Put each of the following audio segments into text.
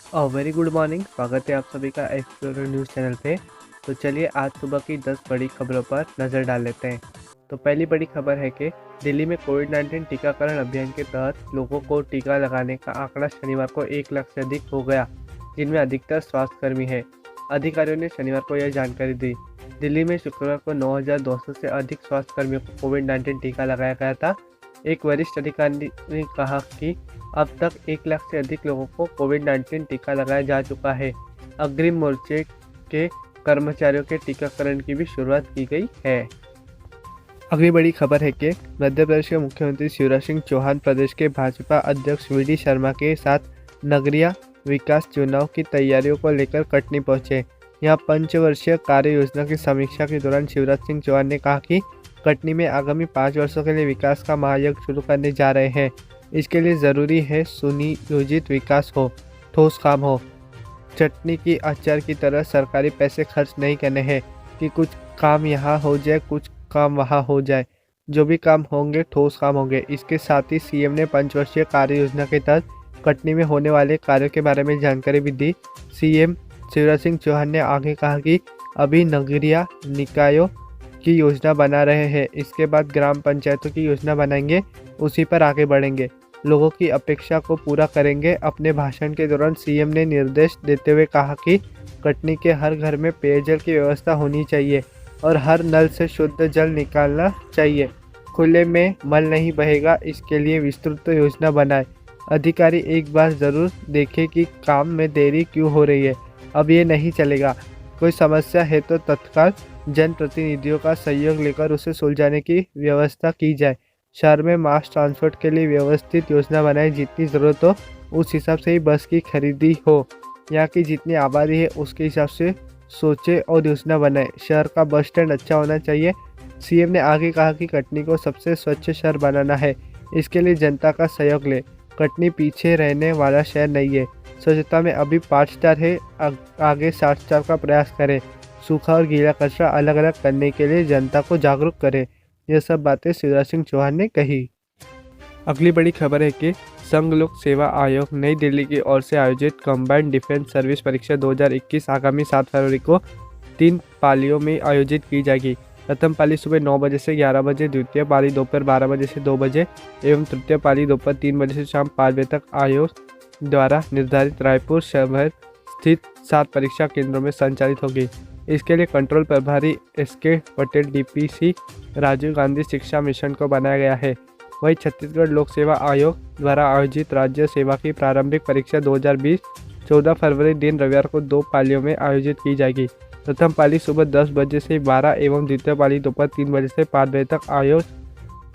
Very good morning. स्वागत है आप सभी का एक्सप्लोरर न्यूज़ चैनल पे। तो चलिए आज सुबह की 10 बड़ी खबरों पर नज़र डाल लेते हैं। तो पहली बड़ी खबर है कि दिल्ली में कोविड-19 टीकाकरण अभियान के तहत लोगों को टीका लगाने का आंकड़ा शनिवार को 1 लाख से अधिक हो गया, जिनमें अधिकतर स्वास्थ्यकर्मी हैं। अधिकारियों ने शनिवार को यह जानकारी दी। दिल्ली में शुक्रवार को 9,200 से अधिक स्वास्थ्यकर्मियों को कोविड-19 टीका लगाया गया था। एक वरिष्ठ अधिकारी ने कहा कि अब तक 1 लाख से अधिक लोगों को कोविड-19 टीका लगाया जा चुका है। अग्रिम मोर्चे के कर्मचारियों के टीकाकरण की भी शुरुआत की गई है। अगली बड़ी खबर है कि मध्य प्रदेश के मुख्यमंत्री शिवराज सिंह चौहान प्रदेश के भाजपा अध्यक्ष वी.डी. शर्मा के साथ नगरीय विकास चुनाव की तैयारियों को लेकर कटनी पहुंचे। यहां पंचवर्षीय कार्य योजना की समीक्षा के दौरान शिवराज सिंह चौहान ने कहा कि कटनी में आगामी 5 वर्षों के लिए विकास का महायज्ञ शुरू करने जा रहे हैं। इसके लिए ज़रूरी है सुनियोजित विकास हो, ठोस काम हो। चटनी की अचार की तरह सरकारी पैसे खर्च नहीं करने हैं कि कुछ काम यहाँ हो जाए, कुछ काम वहाँ हो जाए। जो भी काम होंगे ठोस काम होंगे। इसके साथ ही सीएम ने पंचवर्षीय कार्य योजना के तहत कटनी में होने वाले कार्यों के बारे में जानकारी भी दी। सीएम शिवराज सिंह चौहान ने आगे कहा कि अभी नगरीय निकायों की योजना बना रहे हैं, इसके बाद ग्राम पंचायतों की योजना बनाएंगे, उसी पर आगे बढ़ेंगे, लोगों की अपेक्षा को पूरा करेंगे। अपने भाषण के दौरान सीएम ने निर्देश देते हुए कहा कि कटनी के हर घर में पेयजल की व्यवस्था होनी चाहिए और हर नल से शुद्ध जल निकालना चाहिए। खुले में मल नहीं बहेगा, इसके लिए विस्तृत योजना बनाए। अधिकारी एक बार ज़रूर देखें कि काम में देरी क्यों हो रही है। अब ये नहीं चलेगा। कोई समस्या है तो तत्काल जनप्रतिनिधियों का सहयोग लेकर उसे सुलझाने की व्यवस्था की जाए। शहर में मास ट्रांसपोर्ट के लिए व्यवस्थित योजना बनाए। जितनी ज़रूरत हो उस हिसाब से ही बस की खरीदी हो। यहाँ की जितनी आबादी है उसके हिसाब से सोचे और योजना बनाए। शहर का बस स्टैंड अच्छा होना चाहिए। सीएम ने आगे कहा कि कटनी को सबसे स्वच्छ शहर बनाना है, इसके लिए जनता का सहयोग ले। कटनी पीछे रहने वाला शहर नहीं है। स्वच्छता में अभी 5 स्टार है, आगे 7 स्टार का प्रयास करें। सूखा और गीला कचरा अलग अलग करने के लिए जनता को जागरूक करें। यह सब बातें शिवराज सिंह चौहान ने कही। अगली बड़ी खबर है कि संघ लोक सेवा आयोग नई दिल्ली की ओर से आयोजित कंबाइंड डिफेंस सर्विस परीक्षा 2021 आगामी 7 फरवरी को 3 पालियों में आयोजित की जाएगी। प्रथम पाली सुबह 9 बजे से 11 बजे, द्वितीय पाली दोपहर 12 बजे से 2 बजे एवं तृतीय पाली दोपहर 3 बजे से शाम 5 बजे तक आयोग द्वारा निर्धारित रायपुर शहर स्थित 7 परीक्षा केंद्रों में संचालित होगी। इसके लिए कंट्रोल प्रभारी एस.के. पटेल डीपीसी राजीव गांधी शिक्षा मिशन को बनाया गया है। वहीं छत्तीसगढ़ लोक सेवा आयोग द्वारा आयोजित राज्य सेवा की प्रारंभिक परीक्षा 2020 14 फरवरी दिन रविवार को 2 पालियों में आयोजित की जाएगी। प्रथम पाली सुबह 10 बजे से 12 एवं द्वितीय पाली दोपहर 3 बजे से 5 बजे तक आयोग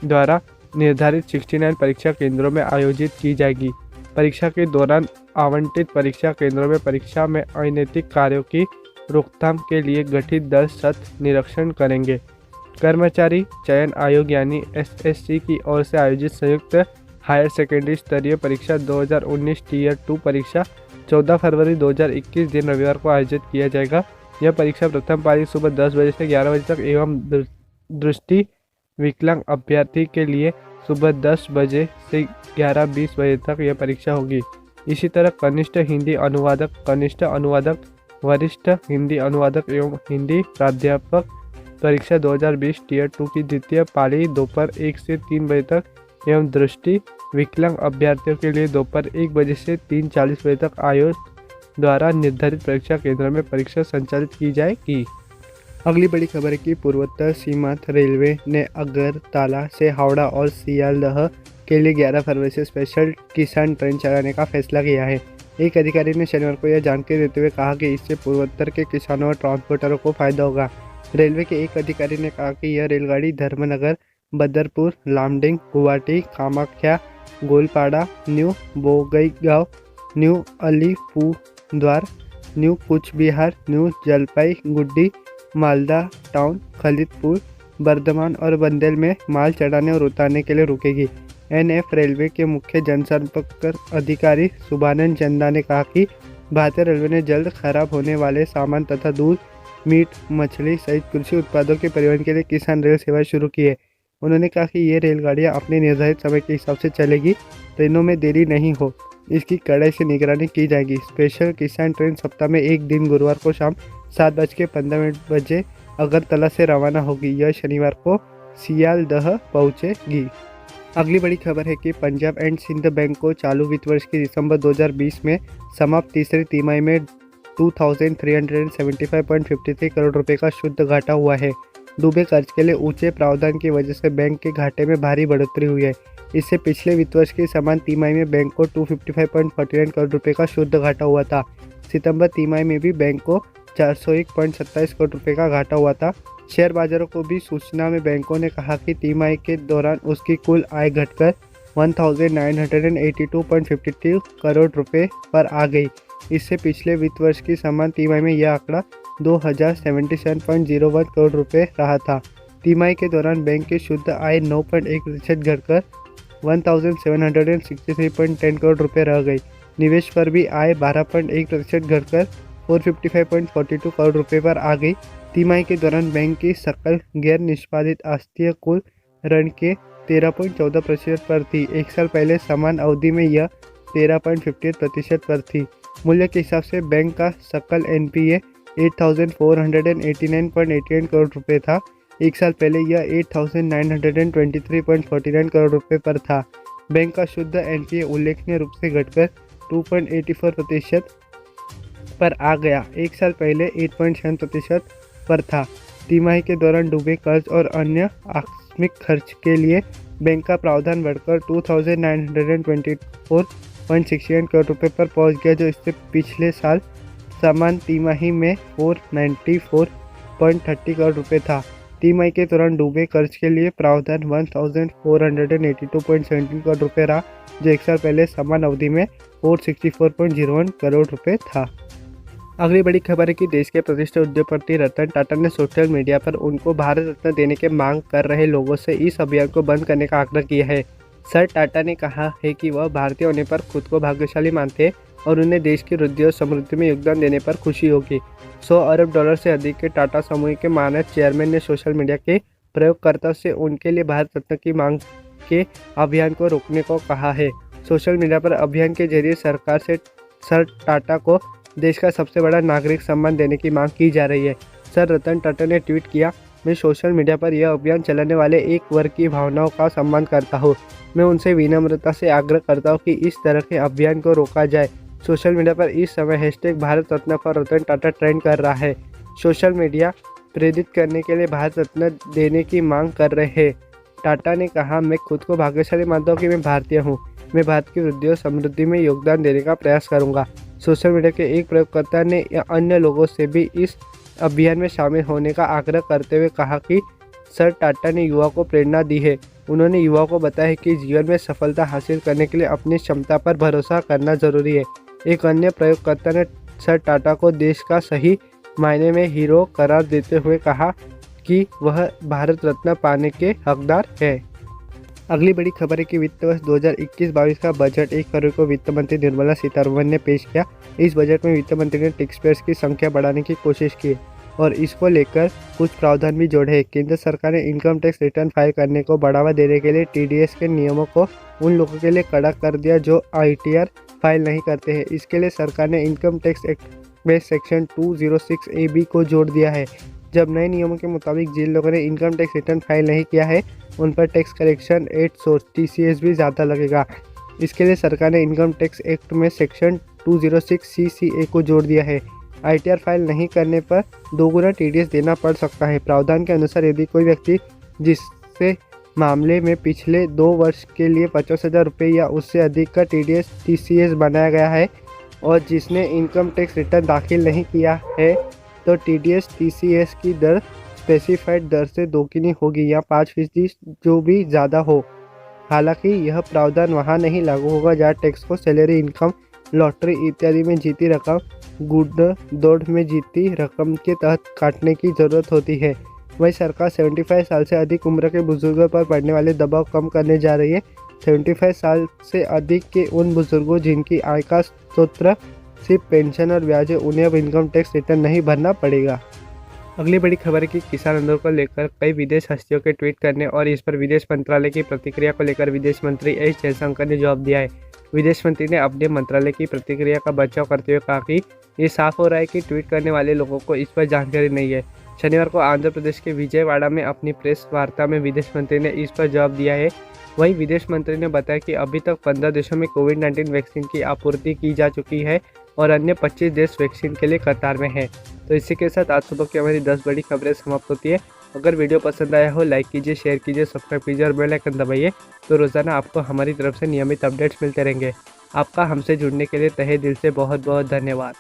द्वारा निर्धारित 69 परीक्षा केंद्रों में आयोजित की जाएगी। परीक्षा के दौरान आवंटित परीक्षा केंद्रों में परीक्षा में अनैतिक कार्यों की रोकथाम के लिए गठित दल सतत निरीक्षण करेंगे। कर्मचारी चयन आयोग यानी एसएससी की ओर से आयोजित संयुक्त हायर सेकेंडरी स्तरीय परीक्षा 2019 टीयर 2 परीक्षा 14 फरवरी 2021 दिन रविवार को आयोजित किया जाएगा। यह परीक्षा प्रथम पाली सुबह 10 बजे से 11 बजे तक एवं दृष्टि विकलांग अभ्यर्थी के लिए सुबह 10 बजे से 11:20 बजे तक यह परीक्षा होगी। इसी तरह कनिष्ठ हिंदी अनुवादक, वरिष्ठ हिंदी अनुवादक एवं हिंदी प्राध्यापक परीक्षा 2020 टीयर 2 की द्वितीय पाली दोपहर 1 से 3 बजे तक एवं दृष्टि विकलांग अभ्यर्थियों के लिए दोपहर 1 बजे से 3:40 बजे तक आयोग द्वारा निर्धारित परीक्षा केंद्रों में परीक्षा संचालित की जाएगी। अगली बड़ी खबर है कि पूर्वोत्तर सीमांत रेलवे ने अगरतला से हावड़ा और सियालदह के लिए 11 फरवरी से स्पेशल किसान ट्रेन चलाने का फैसला किया है। एक अधिकारी ने शनिवार को यह जानकारी देते हुए कहा कि इससे पूर्वोत्तर के किसानों और ट्रांसपोर्टरों को फायदा होगा। रेलवे के एक अधिकारी ने कहा कि यह रेलगाड़ी Dharmanagar, Badarpur, Lumding, Guwahati, Kamakhya, Goalpara, New Bongaigaon, New Alipurduar, New Cooch Behar, New Jalpaiguri, Malda Town, Khalilpur, Bardhaman और बंदेल में माल चढ़ाने और उतारने के लिए रुकेगी। एनएफ रेलवे के मुख्य जनसंपर्क अधिकारी सुभानंद चंदा ने कहा कि भारतीय रेलवे ने जल्द खराब होने वाले सामान तथा दूध, मीट, मछली सहित कृषि उत्पादों के परिवहन के लिए किसान रेल सेवाएं शुरू की है। उन्होंने कहा कि ये रेलगाड़ियां अपने निर्धारित समय के हिसाब से चलेगी, ट्रेनों में देरी नहीं हो। इसकी कड़ाई से निगरानी की जाएगी। स्पेशल किसान ट्रेन सप्ताह में एक दिन गुरुवार को शाम 7:15 बजे अगरतला से रवाना होगी। यह शनिवार को सियालदह पहुंचेगी। अगली बड़ी खबर है कि पंजाब एंड सिंध बैंक को चालू वित्त वर्ष की दिसंबर 2020 में समाप्त तीसरी तिमाही में 2375.53 करोड़ रुपए का शुद्ध घाटा हुआ है। डूबे कर्ज के लिए ऊंचे प्रावधान की वजह से बैंक के घाटे में भारी बढ़ोतरी हुई है। इससे पिछले वित्त वर्ष की समान तिमाही में बैंक को 255.49 करोड़ रुपए का शुद्ध घाटा हुआ था। सितंबर तिमाही में भी बैंक को 401.27 करोड़ रुपए का घाटा हुआ था। शेयर बाजारों को भी सूचना में बैंकों ने कहा कि तिमाही के दौरान उसकी कुल आय घटकर 1982.52 करोड़ रुपए पर आ गई। इससे पिछले वित्त वर्ष की समान तिमाही में यह आंकड़ा 2077.01 करोड़ रुपए रहा था। तिमाही के दौरान बैंक की शुद्ध आय 9.1% घटकर 1763.10 करोड़ रुपए रह गई। निवेश पर भी आय 12.1% घटकर 455.42 करोड़ रुपए पर आ गई। तिमाही के दौरान बैंक की सकल गैर निष्पादित आस्तिया कुल ऋण के 13.14% पर थी। एक साल पहले समान अवधि में यह 13.58% पर थी। मूल्य के हिसाब से बैंक का सकल एनपीए 8489.88 करोड़ रुपए था। एक साल पहले यह 8923.49 करोड़ रुपए पर था। बैंक का शुद्ध एनपीए उल्लेखनीय रूप से घटकर 2.84% पर आ गया। एक साल पहले 8.7% पर था। तिमाही के दौरान डूबे कर्ज और अन्य आकस्मिक खर्च के लिए बैंक का प्रावधान बढ़कर 2924.68 करोड़ रुपए पर पहुंच गया, जो इससे पिछले साल समान तिमाही में 494.30 करोड़ रुपए था। तिमाही के दौरान डूबे कर्ज के लिए प्रावधान 1482.17 करोड़ रुपए रहा, जो एक साल पहले समान अवधि में 464.01 करोड़ रुपए था। अगली बड़ी खबर है कि देश के प्रतिष्ठित उद्योगपति रतन टाटा ने सोशल मीडिया पर उनको भारत रत्न देने की मांग कर रहे लोगों से इस अभियान को बंद करने का आग्रह किया है। सर टाटा ने कहा है कि वह भारतीय होने पर खुद को भाग्यशाली मानते हैं और उन्हें देश की वृद्धि और समृद्धि में योगदान देने पर खुशी होगी। 100 अरब डॉलर से अधिक के टाटा समूह के मानद चेयरमैन ने सोशल मीडिया के प्रयोगकर्ताओं से उनके लिए भारत रत्न की मांग के अभियान को रोकने को कहा है। सोशल मीडिया पर अभियान के जरिए सरकार से सर टाटा को देश का सबसे बड़ा नागरिक सम्मान देने की मांग की जा रही है। सर रतन टाटा ने ट्वीट किया, मैं सोशल मीडिया पर यह अभियान चलाने वाले एक वर्ग की भावनाओं का सम्मान करता हूँ। मैं उनसे विनम्रता से आग्रह करता हूँ कि इस तरह के अभियान को रोका जाए। सोशल मीडिया पर इस समय hashtag Bharat Ratna for Ratan Tata trend कर रहा है। सोशल मीडिया प्रेरित करने के लिए भारत रत्न देने की मांग कर रहे हैं। टाटा ने कहा, मैं खुद को भाग्यशाली मानता हूँ कि मैं भारतीय हूँ। मैं भारत की वृद्धि और समृद्धि में योगदान देने का प्रयास करूँगा। सोशल मीडिया के एक प्रयोगकर्ता ने अन्य लोगों से भी इस अभियान में शामिल होने का आग्रह करते हुए कहा कि सर टाटा ने युवा को प्रेरणा दी है। उन्होंने युवाओं को बताया कि जीवन में सफलता हासिल करने के लिए अपनी क्षमता पर भरोसा करना जरूरी है। एक अन्य प्रयोगकर्ता ने सर टाटा को देश का सही मायने में हीरो करार देते हुए कहा कि वह भारत रत्न पाने के हकदार है। अगली बड़ी खबर है कि वित्त वर्ष 2021-22 का बजट 1 फरवरी को वित्त मंत्री निर्मला सीतारमण ने पेश किया। इस बजट में वित्त मंत्री ने टैक्स पेयर्स की संख्या बढ़ाने की कोशिश की और इसको लेकर कुछ प्रावधान भी जोड़े हैं। केंद्र सरकार ने इनकम टैक्स रिटर्न फाइल करने को बढ़ावा देने के लिए टीडीएस के नियमों को उन लोगों के लिए कड़ा कर दिया जो आईटीआर फाइल नहीं करते हैं। इसके लिए सरकार ने इनकम टैक्स एक्ट में सेक्शन 206AB को जोड़ दिया है। जब नए नियमों के मुताबिक जिन लोगों ने इनकम टैक्स रिटर्न फाइल नहीं किया है उन पर tax collection at source TCS भी ज़्यादा लगेगा। इसके लिए सरकार ने इनकम टैक्स एक्ट में सेक्शन 206CCA को जोड़ दिया है। आईटीआर फाइल नहीं करने पर 2 गुना TDS देना पड़ सकता है। प्रावधान के अनुसार यदि कोई व्यक्ति जिससे मामले में पिछले 2 वर्ष के लिए 50,000 रुपये या उससे अधिक का TCS बनाया गया है और जिसने इनकम टैक्स रिटर्न दाखिल नहीं किया है तो TCS की दर स्पेसिफाइड दर से दोगुनी होगी या 5% जो भी ज़्यादा हो। हालांकि यह प्रावधान वहां नहीं लागू होगा जहां टैक्स को सैलरी, इनकम, लॉटरी इत्यादि में जीती रकम, गुड़ दौड़ में जीती रकम के तहत काटने की ज़रूरत होती है। वहीं सरकार 75 साल से अधिक उम्र के बुजुर्गों पर पड़ने वाले दबाव कम करने जा रही है। 75 साल से अधिक के उन बुजुर्गों जिनकी आय का स्रोत सिर्फ पेंशन और ब्याज है, उन्हें अब इनकम टैक्स रिटर्न नहीं भरना पड़ेगा। अगली बड़ी खबर है कि किसान आंदोलन को लेकर कई विदेश हस्तियों के ट्वीट करने और इस पर विदेश मंत्रालय की प्रतिक्रिया को लेकर विदेश मंत्री एस जयशंकर ने जवाब दिया है। विदेश मंत्री ने अपने मंत्रालय की प्रतिक्रिया का बचाव करते हुए कहा कि ये साफ हो रहा है कि ट्वीट करने वाले लोगों को इस पर जानकारी नहीं है। शनिवार को आंध्र प्रदेश के विजयवाड़ा में अपनी प्रेस वार्ता में विदेश मंत्री ने इस पर जवाब दिया है। वहीं विदेश मंत्री ने बताया कि अभी तक 15 देशों में कोविड-19 वैक्सीन की आपूर्ति की जा चुकी है और अन्य 25 देश वैक्सीन के लिए कतार में हैं। तो इसी के साथ आज सुबह की हमारी 10 बड़ी खबरें समाप्त होती है। अगर वीडियो पसंद आया हो लाइक कीजिए, शेयर कीजिए, सब्सक्राइब कीजिए और बेल आइकन दबाइए। तो रोज़ाना आपको हमारी तरफ से नियमित अपडेट्स मिलते रहेंगे। आपका हमसे जुड़ने के लिए तहे दिल से बहुत बहुत धन्यवाद।